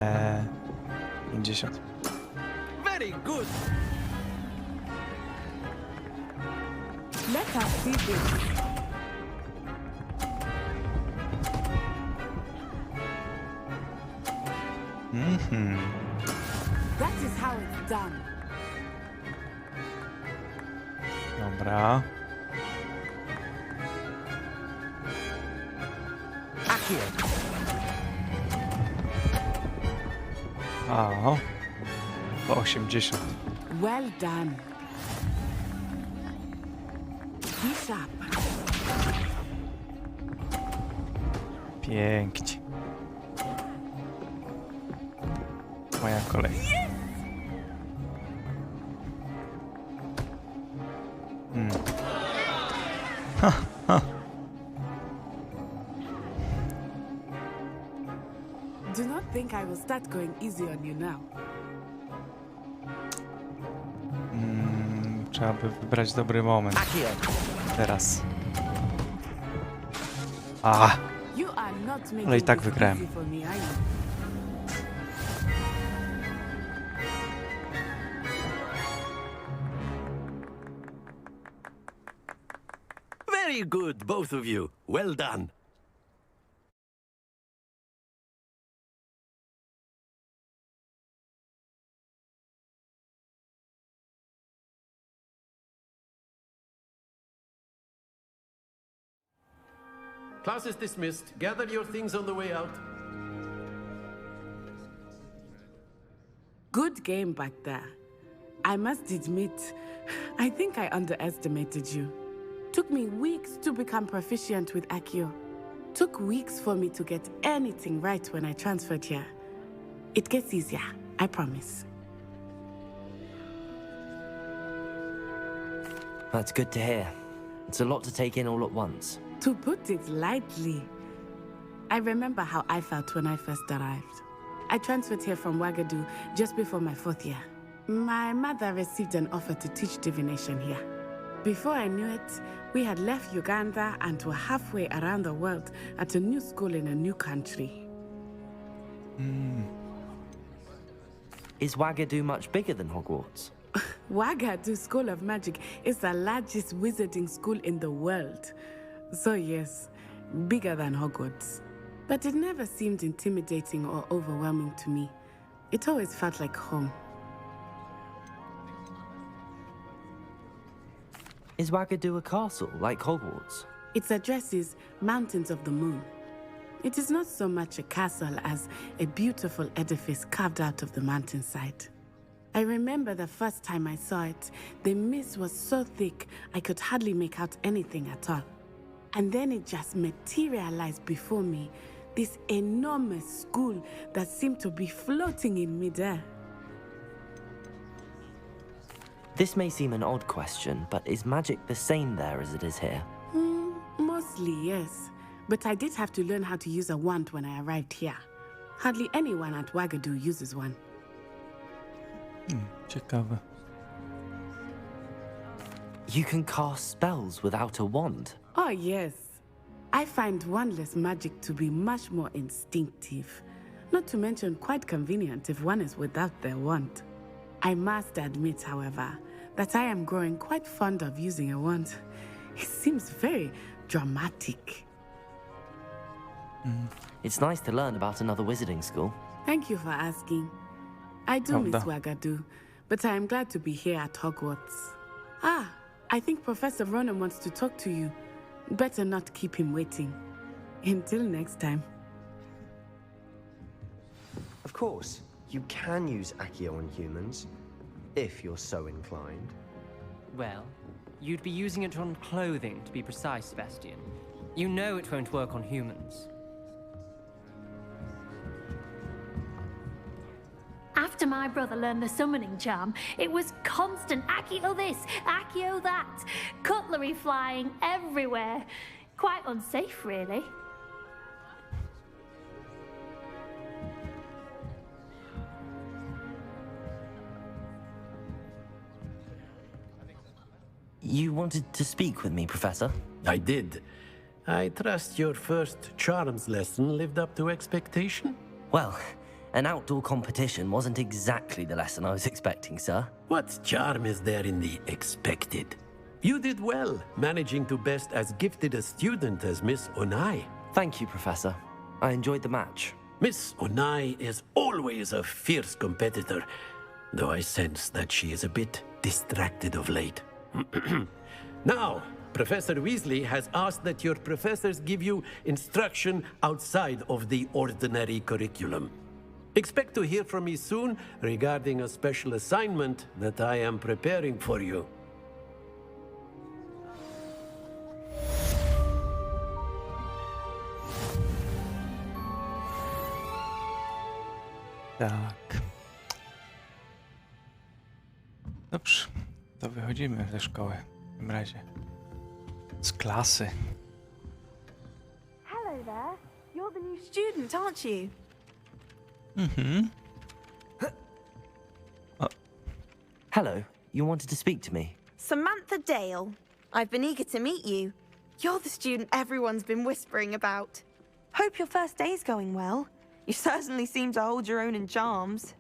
50. Very good. Let us see this. That is how it's done. Dobra. A, po 80. Well done. Be sharp. Pięknie. Moja kolej. Do not think I will start going easy on you now. Trzeba by wybrać dobry moment. Teraz. A, You are not making ale i tak this wygrałem. easy for me, are you? Very good, both of you. Well done. Class is dismissed. Gather your things on the way out. Good game back there. I must admit, I think I underestimated you. Took me weeks to become proficient with Accio. Took weeks for me to get anything right when I transferred here. It gets easier, I promise. That's good to hear. It's a lot to take in all at once. To put it lightly, I remember how I felt when I first arrived. I transferred here from Ouagadougou just before my 4th year. My mother received an offer to teach divination here. Before I knew it, we had left Uganda and were halfway around the world at a new school in a new country. Is Ouagadougou much bigger than Hogwarts? Ouagadougou School of Magic is the largest wizarding school in the world. So yes, bigger than Hogwarts. But it never seemed intimidating or overwhelming to me. It always felt like home. Is Ouagadougou a castle, like Hogwarts? Its address is Mountains of the Moon. It is not so much a castle as a beautiful edifice carved out of the mountainside. I remember the first time I saw it, the mist was so thick I could hardly make out anything at all. And then it just materialized before me, this enormous school that seemed to be floating in midair. This may seem an odd question, but is magic the same there as it is here? Mostly, yes. But I did have to learn how to use a wand when I arrived here. Hardly anyone at Ouagadougou uses one. Ciekawe. You can cast spells without a wand. Oh, yes. I find wandless magic to be much more instinctive. Not to mention quite convenient if one is without their wand. I must admit, however, that I am growing quite fond of using a wand. It seems very dramatic. It's nice to learn about another wizarding school. Thank you for asking. I do miss Prawda. Ouagadougou, but I am glad to be here at Hogwarts. Ah, I think Professor Ronan wants to talk to you. Better not keep him waiting. Until next time. Of course, you can use Accio on humans, if you're so inclined. Well, you'd be using it on clothing, to be precise, Sebastian. You know it won't work on humans. After my brother learned the summoning charm, it was constant Accio this, Accio that. Cutlery flying everywhere. Quite unsafe, really. You wanted to speak with me, Professor? I did. I trust your first charms lesson lived up to expectation? Well, An outdoor competition wasn't exactly the lesson I was expecting, sir. What charm is there in the expected? You did well, managing to best as gifted a student as Miss Onai. Thank you, Professor. I enjoyed the match. Miss Onai is always a fierce competitor, though I sense that she is a bit distracted of late. Now, Professor Weasley has asked that your professors give you instruction outside of the ordinary curriculum. Expect to hear from me soon regarding a special assignment that I am preparing for you. Tak. Dobrze, to wychodzimy ze szkoły w tym razie. Z klasy. Hello there. You're the new student, aren't you? Hello, you wanted to speak to me? Samantha Dale. I've been eager to meet you. You're the student everyone's been whispering about. Hope your first day's going well. You certainly seem to hold your own in charms.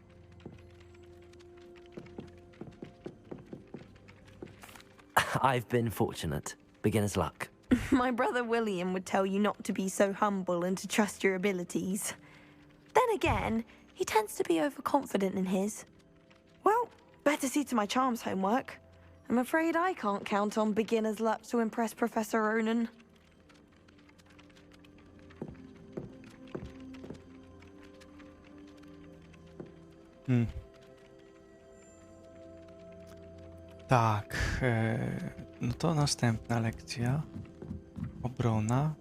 I've been fortunate. Beginner's luck. My brother William would tell you not to be so humble and to trust your abilities. Then again, he tends to be overconfident in his. Well, better see to my charms homework. I'm afraid I can't count on beginner's luck to impress Professor Ronan. Tak, no to następna lekcja. Obrona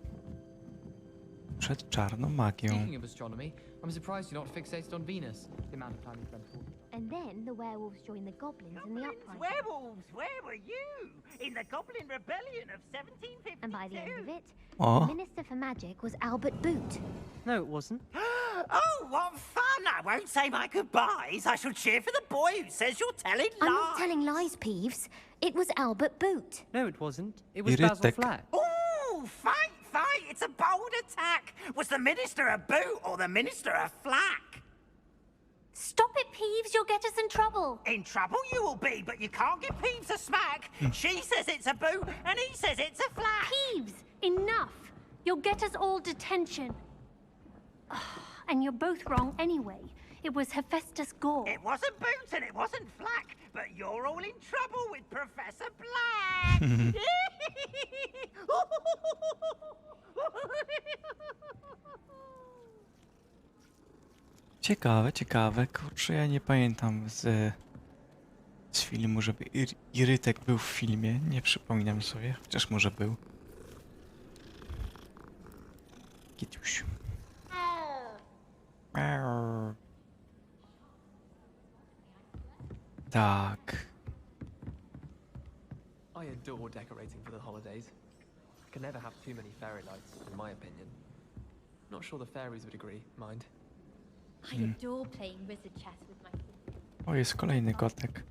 przed czarną magią. Speaking of astronomy, I'm surprised you're not fixated on Venus. The amount of time you spend talking. And then the werewolves joined the goblins in the uprising. Werewolves, where were you? In the Goblin Rebellion of 1752. And by the end of it, Oh. the Minister for Magic was Albert Boot. No, it wasn't. Oh, what fun! I won't say my goodbyes. I shall cheer for the boy who says you're telling lies. I'm not telling lies, Peeves. It was Albert Boot. No, it wasn't. It was Irytek. Basil Flack. Oh, fight, fight! It's a bold attack. Was the minister a boot or the minister a flack? Stop it, Peeves. You'll get us in trouble. In trouble you will be, but you can't give Peeves a smack. She says it's a boot and he says it's a flack. Peeves, enough. You'll get us all detention. And you're both wrong anyway. It was Hephaestus Gore. It wasn't boot and it wasn't flack, but you're all in trouble with Professor Black. Ciekawe, ciekawe. Kurczę, ja nie pamiętam z filmu, żeby Irytek był w filmie. Nie przypominam sobie, chociaż może był. Kituś. Tak. I adore decorating for the holidays. Can never have too many fairy lights, in my opinion. Not sure the fairies would agree, mind. I adore playing wizard chess with my sister. O, jest kolejny kotek.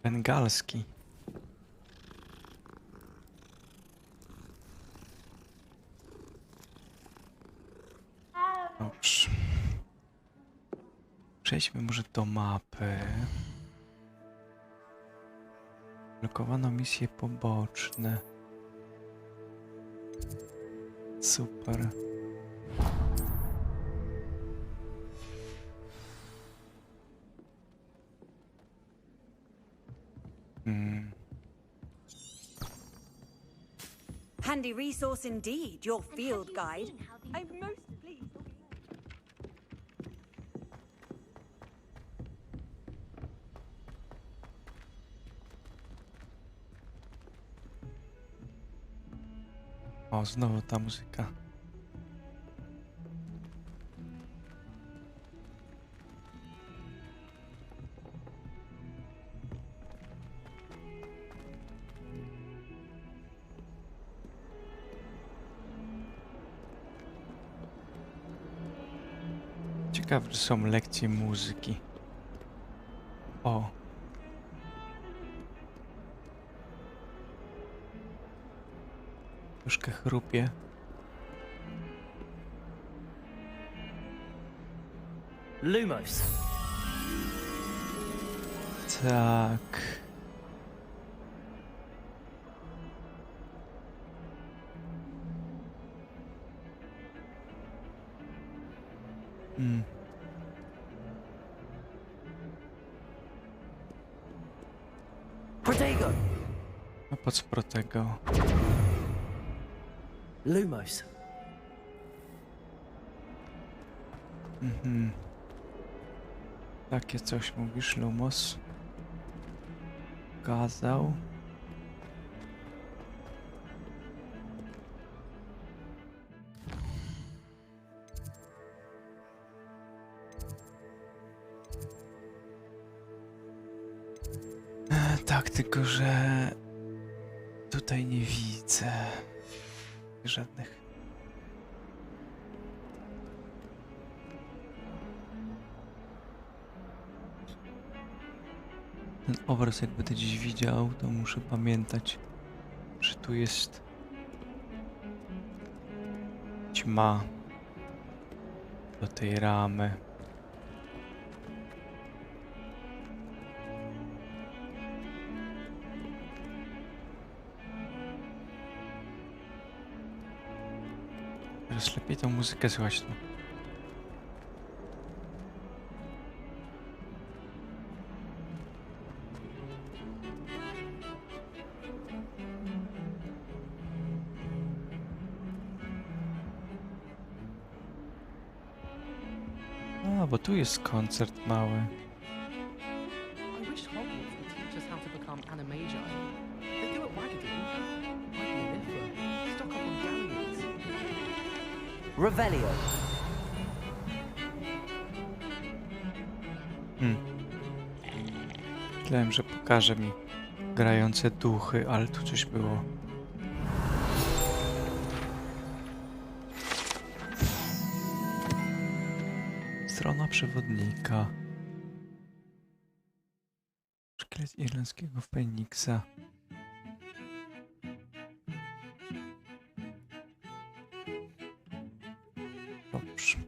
Bengalski. Dobrze. Przejdźmy może do mapy. Blokowano misje poboczne. Super. Handy resource indeed, your field guide. I'm most pleased. O, znowu ta muzyka. Ciekawe, że są lekcje muzyki. O. Troszkę chrupie. Lumos. Tak. Protego. A po co Protego? Lumos. Takie coś mówisz, Lumos? Kazał. Tak, tylko że tutaj nie widzę żadnych. Ten obraz, jak będę dziś widział, to muszę pamiętać, że tu jest ćma do tej ramy. Teraz lepiej tą muzykę słychać tu. A, bo tu jest koncert mały. I wish Hogwarts would teach us how to become animagi. They do it waggedly. Might be an info. Stock up on galleons. Revelio. Myślałem, że pokaże mi grające duchy, ale tu coś było. Strona przewodnika. Szkielet irlandzkiego Feniksa. Dobrze.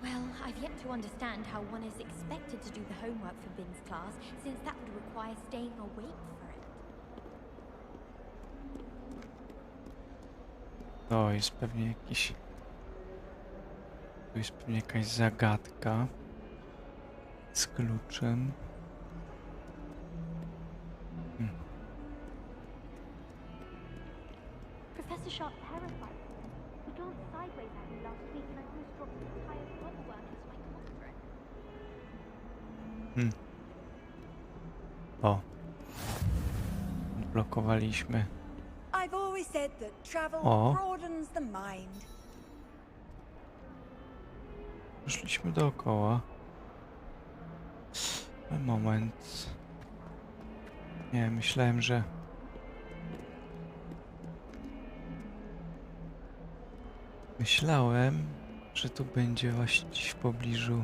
Well, I've yet to understand how one is expected to do the homework for Bin's class, since that would require staying awake for it. To jest pewnie jakiś... Tu jest pewnie jakaś zagadka z kluczem. Professor Sharp terrified me. He glanced sideways at me last week and I almost dropped the entire paperwork into my closet. O. Blokowaliśmy. I've always said that travel O. broadens the mind. Poszliśmy dookoła. Moment. Nie, myślałem, że... Myślałem, że tu będzie właśnie gdzieś w pobliżu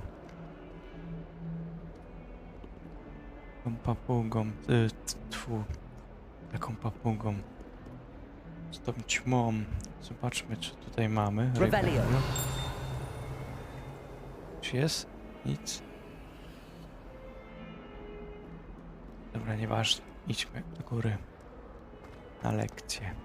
tą papugą, taką papugą, z tą ćmą. Zobaczmy, co tutaj mamy. Revelio. Czy jest? Nic. Dobra, nieważne. Idźmy do góry na lekcję.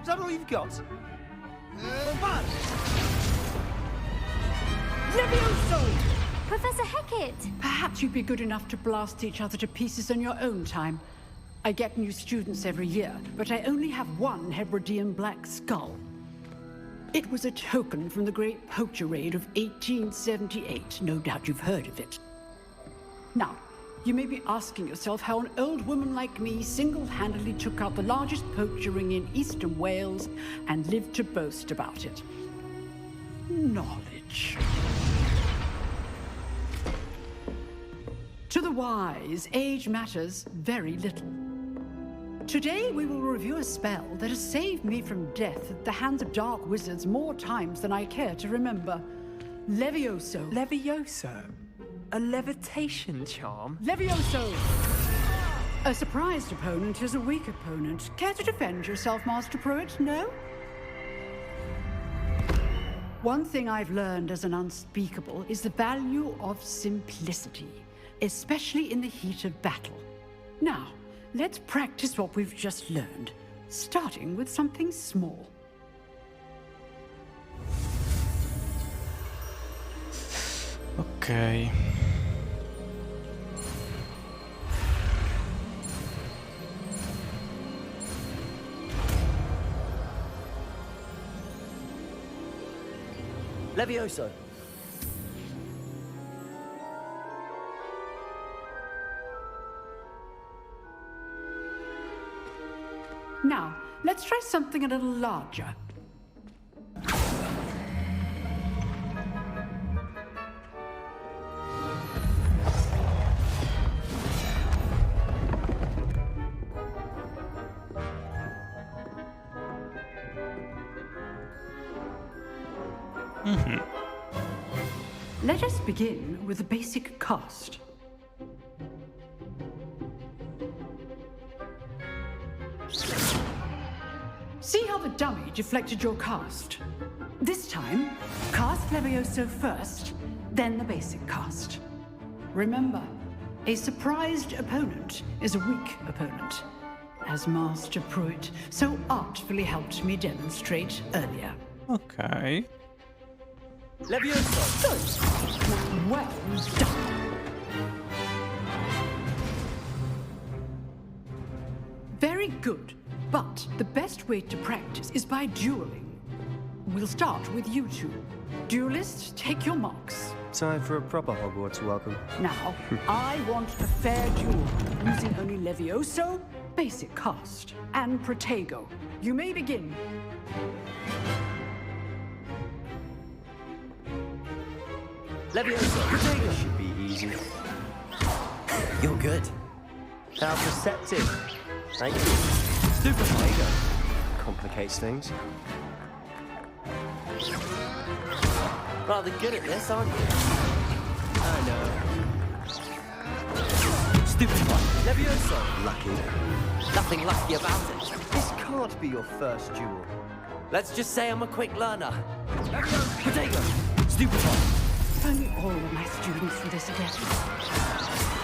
Is that all you've got? Professor Hecat! Perhaps you'd be good enough to blast each other to pieces on your own time. I get new students every year, but I only have one Hebridean black skull. It was a token from the Great Poacher Raid of 1878. No doubt you've heard of it. Now, You may be asking yourself how an old woman like me single-handedly took out the largest poacher ring in eastern Wales and lived to boast about it. Knowledge. To the wise, age matters very little. Today we will review a spell that has saved me from death at the hands of dark wizards more times than I care to remember. Levioso. Levioso? A levitation charm? Levioso! A surprised opponent is a weak opponent. Care to defend yourself, Master Pruitt? No? One thing I've learned as an unspeakable is the value of simplicity, especially in the heat of battle. Now, let's practice what we've just learned, starting with something small. Okej. Levioso. Now, let's try something a little larger. Let us begin with a basic cast. See how the dummy deflected your cast? This time, cast Levioso first, then the basic cast. Remember, a surprised opponent is a weak opponent, as Master Pruitt so artfully helped me demonstrate earlier. Okej. Levioso. Good. Well done. Very good. But the best way to practice is by dueling. We'll start with you two. Duelists, take your marks. Time for a proper Hogwarts welcome. Now, I want a fair duel, using only Levioso, basic cast, and Protego. You may begin. Levioso. Protego should be easy. You're good. How perceptive. Thank you. Super Protego. Complicates things. Rather good at this, aren't you? I know. Stupid one. Levioso. Lucky. Nothing lucky about it. This can't be your first duel. Let's just say I'm a quick learner. Protego. Stupid one. If only all of my students do this again.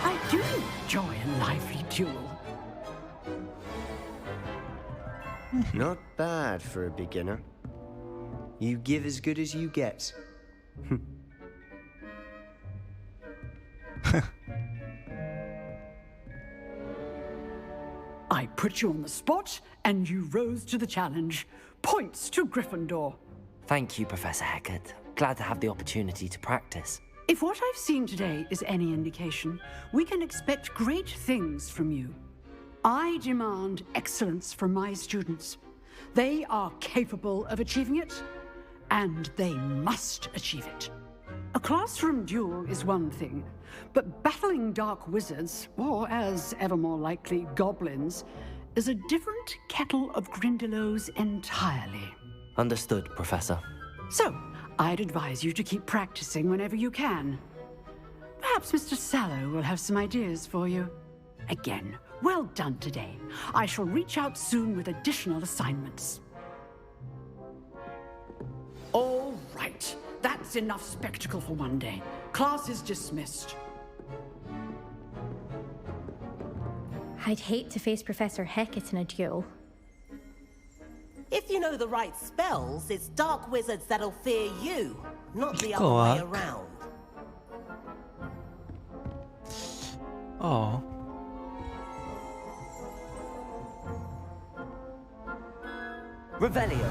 I do enjoy a lively duel. Not bad for a beginner. You give as good as you get. I put you on the spot, and you rose to the challenge. Points to Gryffindor. Thank you, Professor Hecat. Glad to have the opportunity to practice. If what I've seen today is any indication, we can expect great things from you. I demand excellence from my students. They are capable of achieving it, and they must achieve it. A classroom duel is one thing, but battling dark wizards, or as ever more likely, goblins, is a different kettle of Grindylows entirely. Understood, Professor. So, I'd advise you to keep practicing whenever you can. Perhaps Mr. Sallow will have some ideas for you. Again, well done today. I shall reach out soon with additional assignments. All right. That's enough spectacle for one day. Class is dismissed. I'd hate to face Professor Hecat in a duel. If you know the right spells, it's dark wizards that'll fear you, not the other way around. O. Revelio.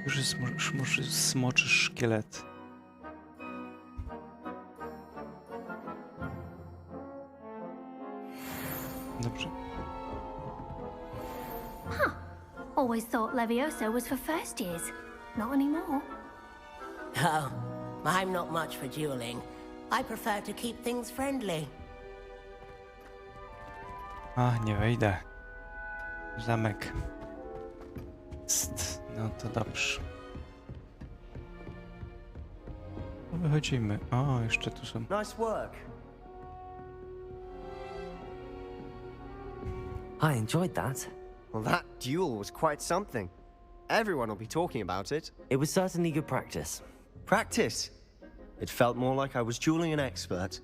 Już smoczy szkielet. Always thought Levioso was for first years. Not anymore. Oh, I'm not much for dueling. I prefer to keep things friendly. A, nie wejdę. Zamek. No to dobrze. No wychodzimy. O, jeszcze tu są. Nice work. I enjoyed that. Well, that duel was quite something. Everyone will be talking about it. It was certainly good practice. Practice? It felt more like I was dueling an expert.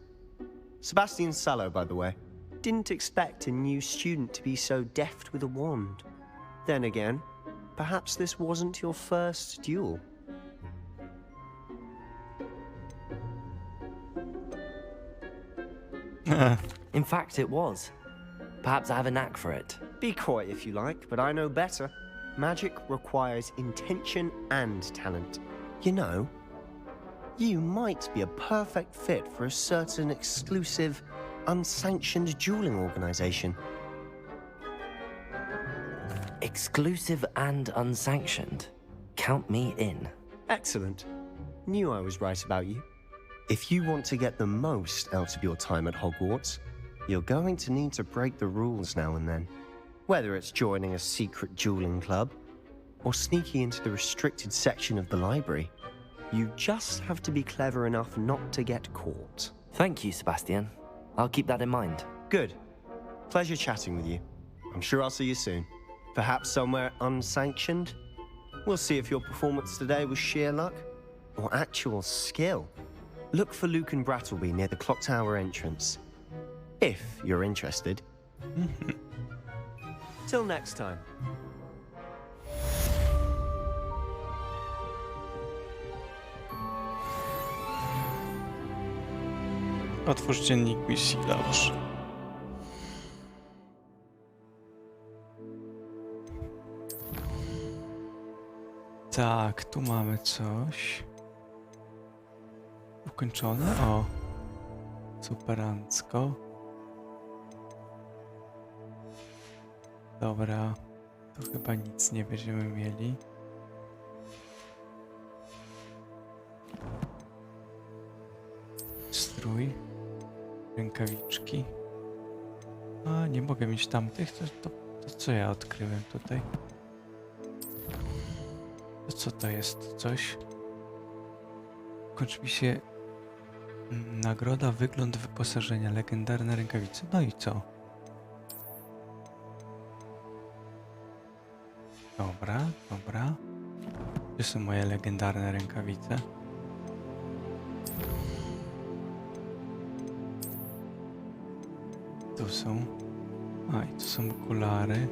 Sebastian Sallow, by the way. Didn't expect a new student to be so deft with a wand. Then again, perhaps this wasn't your first duel. In fact, it was. Perhaps I have a knack for it. Be coy if you like, but I know better. Magic requires intention and talent. You know, you might be a perfect fit for a certain exclusive, unsanctioned dueling organization. Exclusive and unsanctioned. Count me in. Excellent. Knew I was right about you. If you want to get the most out of your time at Hogwarts, you're going to need to break the rules now and then. Whether it's joining a secret dueling club, or sneaking into the restricted section of the library, you just have to be clever enough not to get caught. Thank you, Sebastian. I'll keep that in mind. Good. Pleasure chatting with you. I'm sure I'll see you soon. Perhaps somewhere unsanctioned? We'll see if your performance today was sheer luck, or actual skill. Look for Luke and Brattleby near the clock tower entrance. If you're interested. Till next time. Otwórz dziennik misji, dobrze. Tak, tu mamy coś. Ukończone? O. Superancko. Dobra. Tu chyba nic nie będziemy mieli. Strój. Rękawiczki. A, nie mogę mieć tamtych. To co ja odkryłem tutaj? To co to jest? Coś? Kończy mi się nagroda, wygląd wyposażenia, legendarne rękawice. No i co? Dobra, dobra. Gdzie są moje legendarne rękawice? Tu są. A, i tu są okulary.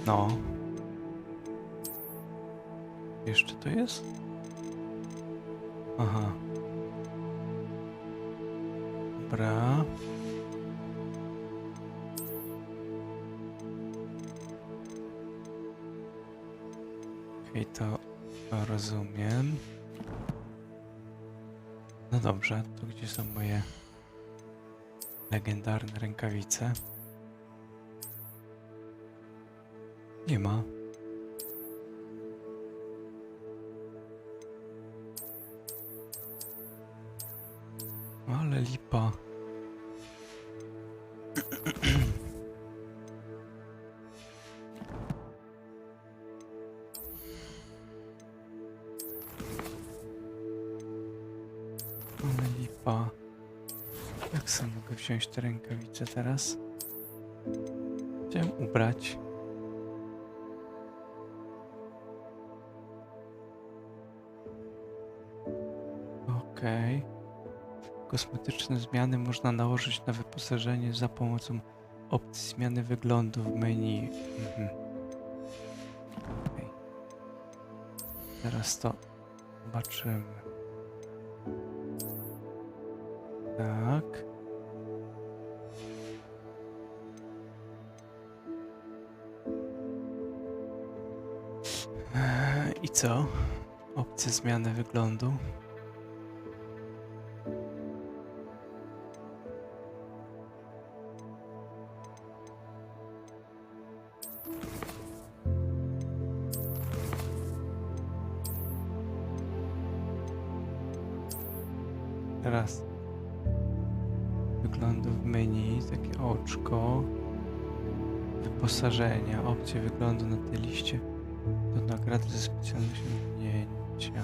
No. Jeszcze to jest? Aha. Dobra. Okej, to rozumiem. No dobrze, to gdzie są moje legendarne rękawice? Nie ma. Ale lipa. Ale lipa. Jak sam mogę wziąć te rękawice teraz? Chciałem ubrać. Okej. Kosmetyczne zmiany można nałożyć na wyposażenie za pomocą opcji zmiany wyglądu w menu. Okay. Teraz to zobaczymy. Tak. I co? Opcja zmiany wyglądu. Teraz wyglądu w menu, takie oczko, wyposażenia, opcje wyglądu na tej liście do nagrody ze specjalnym osiągnięcia.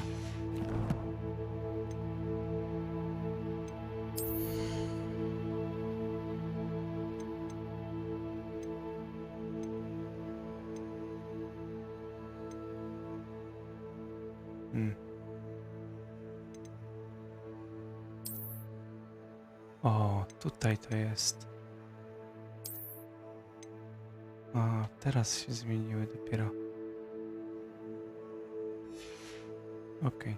O, tutaj to jest. A, teraz się zmieniły dopiero. Okej.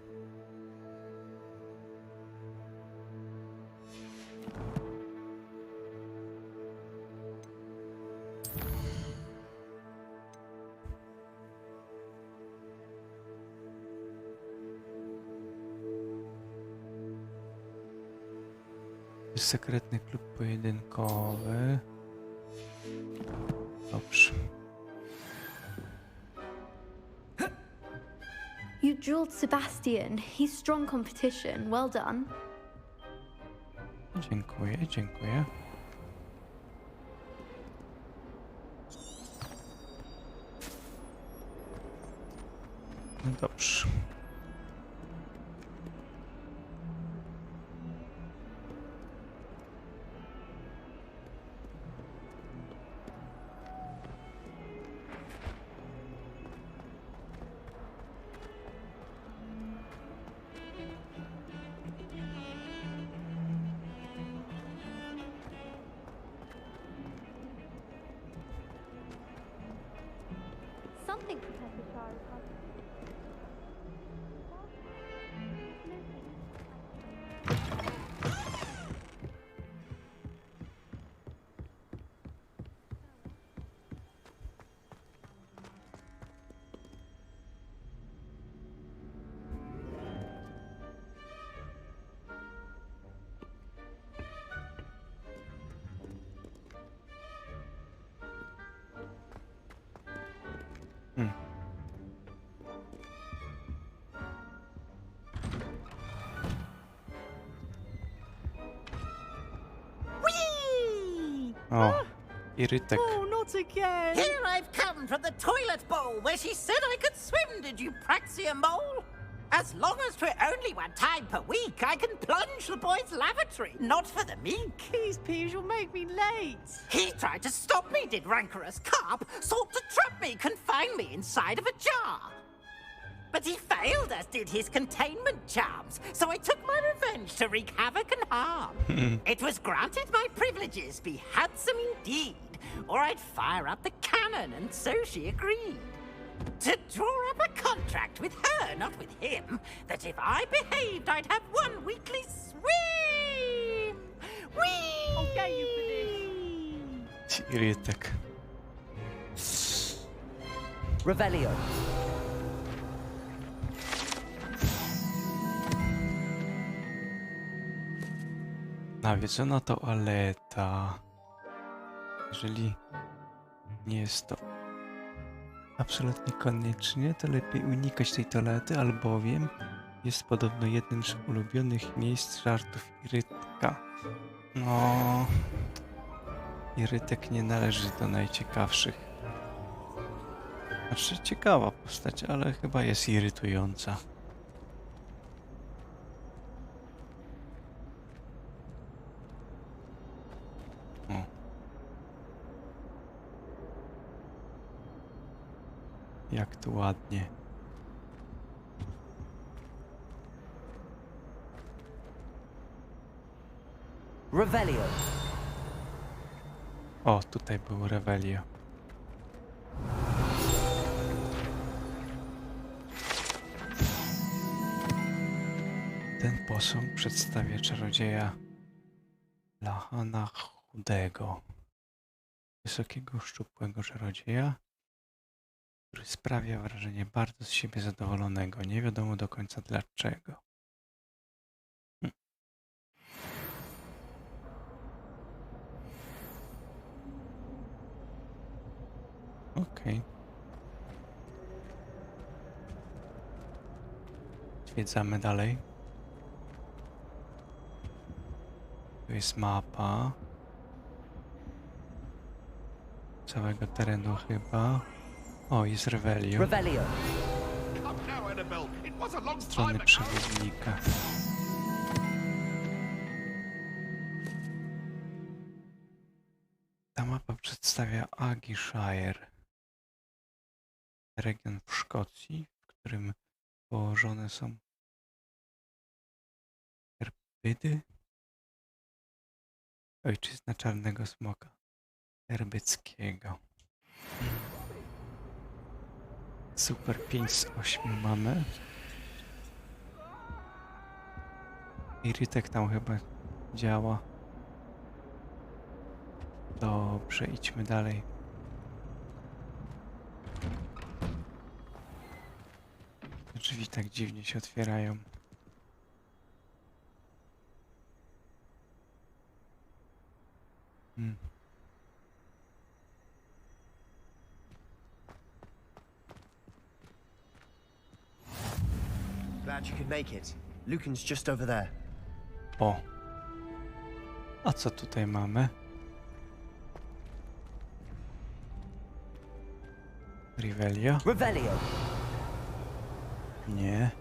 Sekretny klub pojedynkowy. Dobrze. You drilled Sebastian. He's strong competition. Well done. Dziękuję, dziękuję. No dobrze. Something Professor Charles has. O, irytek. Oh, not again. Here I've come from the toilet bowl where she said I could swim, did you praxia mole? As long as for only one time per week, I can plunge the boy's lavatory, not for the meek. Please, Peeves, you'll make me late. He tried to stop me, did rancorous carp, sought to trap me, confine me inside of a jar. But he failed, as did his containment charms, so I took my revenge to wreak havoc and harm. It was granted my privileges be handsome indeed, or I'd fire up the cannon, and so she agreed. To draw up a contract with her, not with him, that if I behaved, I'd have one weekly swim! Whee! I'll get you for this. Irytek. Revelio. Nawiedzona toaleta. Jeżeli nie jest to absolutnie koniecznie, to lepiej unikać tej toalety, albowiem jest podobno jednym z ulubionych miejsc żartów Irytka. No, Irytek nie należy do najciekawszych. Znaczy ciekawa postać, ale chyba jest irytująca. Jak tu ładnie. Revelio. O, tutaj był Revelio. Ten posąg przedstawia czarodzieja Lahana Chudego. Wysokiego, szczupłego czarodzieja, który sprawia wrażenie bardzo z siebie zadowolonego. Nie wiadomo do końca dlaczego. Okej. Zwiedzamy dalej. Tu jest mapa. Całego terenu chyba. O, jest Revelio. Revelio. Strony przewodnika. Ta mapa przedstawia Ayrshire. Region w Szkocji, w którym położone są Herbydy. Ojczyzna czarnego smoka herbyckiego. Super, 5 z 8 mamy. I rytek tam chyba działa. Dobrze, idźmy dalej. Drzwi tak dziwnie się otwierają. Glad you could make it. Lucan's just over there. O. A co tutaj mamy? Revelio? Revelio. Nie.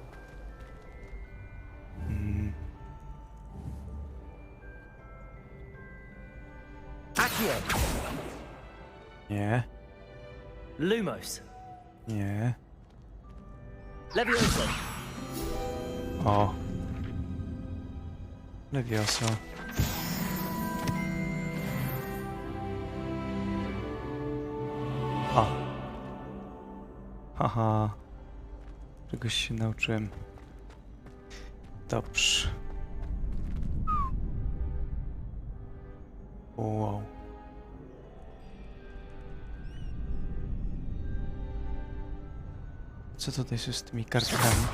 Accio. Nie. Lumos. Nie. Levioso. O. Levioso. O. Haha. Czegoś się nauczyłem. Dobrze. Wow. Co tutaj się z tymi kartkami?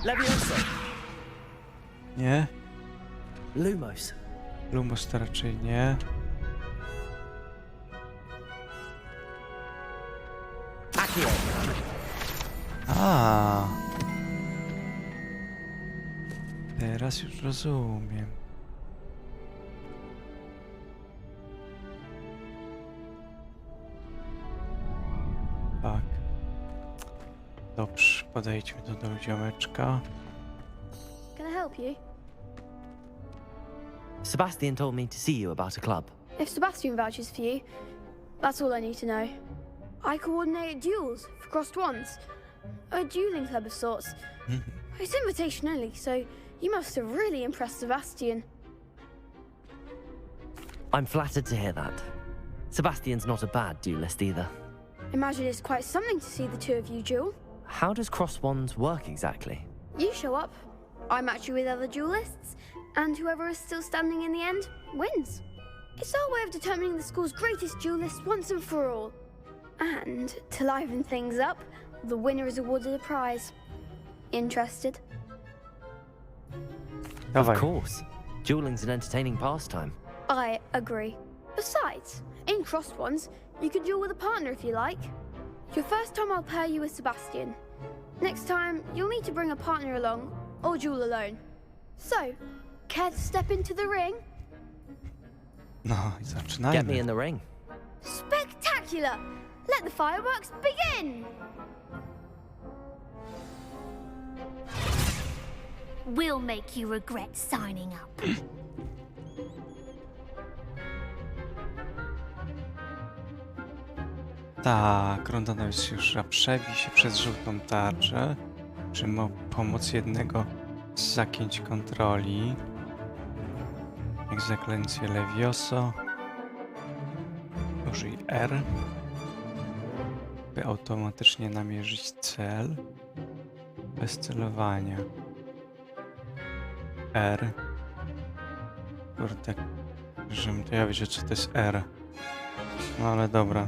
Levioso. Nie? Lumos. Lumos to raczej nie. Accio. A. Teraz już rozumiem. Tak. Dobrze, podejdźmy do ziomeczka. Can I help you? Sebastian told me to see you about a club. If Sebastian vouches for you, that's all I need to know. I coordinate duels for crossed wands. A dueling club of sorts. It's invitation only, so you must have really impressed Sebastian. I'm flattered to hear that. Sebastian's not a bad duelist either. Imagine it's quite something to see the two of you duel. How does cross wands work exactly? You show up, I match you with other duelists, and whoever is still standing in the end wins. It's our way of determining the school's greatest duelist once and for all. And to liven things up, the winner is awarded a prize. Interested? Of course. Dueling's an entertaining pastime. I agree. Besides, in crossed ones, you can duel with a partner if you like. Your first time I'll pair you with Sebastian. Next time, you'll need to bring a partner along, or duel alone. So, care to step into the ring? No i zaczynajmy. Get me in the ring. Spectacular! Let the fireworks begin! We'll make you regret signing up. Tak, runda najwyższa przebi się przez żółtą tarczę. Przy pomoc jednego z zaklęć kontroli. Jak zaklęcie Levioso. Użyj R. By automatycznie namierzyć cel. Bez celowania. R. Kurde, żebym to ja wiedział, co to jest R. No ale dobra.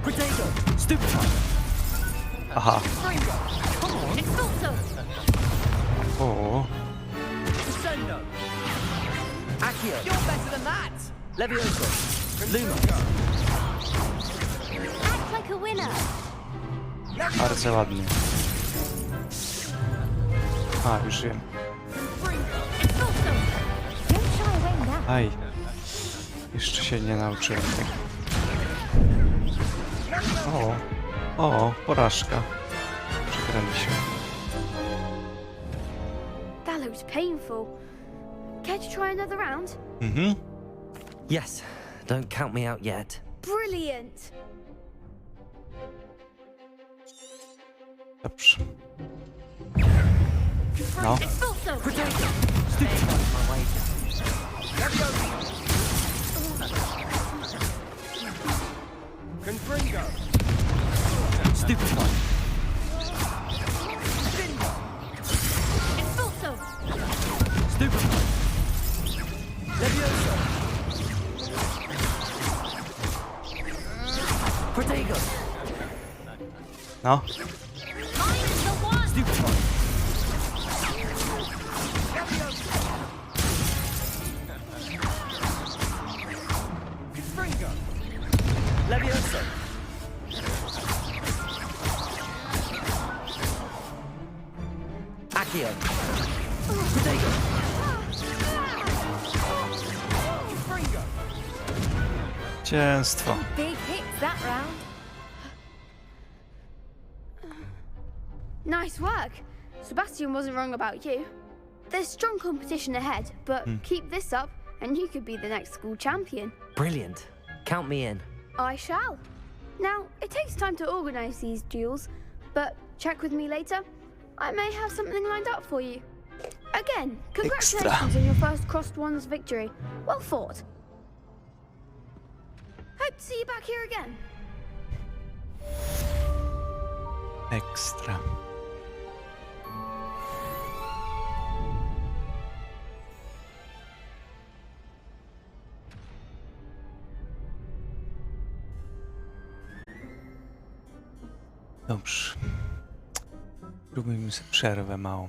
Potato. Aha. O. Accio. You're better than that. Levioso. Luma. Act like a winner. Bardzo ładnie. A, już wiem. Aj. Jeszcze się nie nauczyłem tego. O, porażka. Przegraliśmy. That looks painful. Care to try another round? Mhm. Yes, don't count me out yet. Brilliant. Dobrze. No. Confringo. Stupefy. Stupefy. Levioso. Protego. No. Stupefy. Confringo. Levioso. Accio. Protego. Zwycięstwo. Big hits that round. Nice work. Sebastian wasn't wrong about you. There's strong competition ahead, but keep this up and you could be the next school champion. Brilliant. Count me in. I shall. Now, it takes time to organize these duels, but check with me later. I may have something lined up for you. Again, congratulations on your first Crossed Wands victory. Well fought. Hope to see you back here again. Ekstra. Dobrze. Robimy sobie przerwę małą.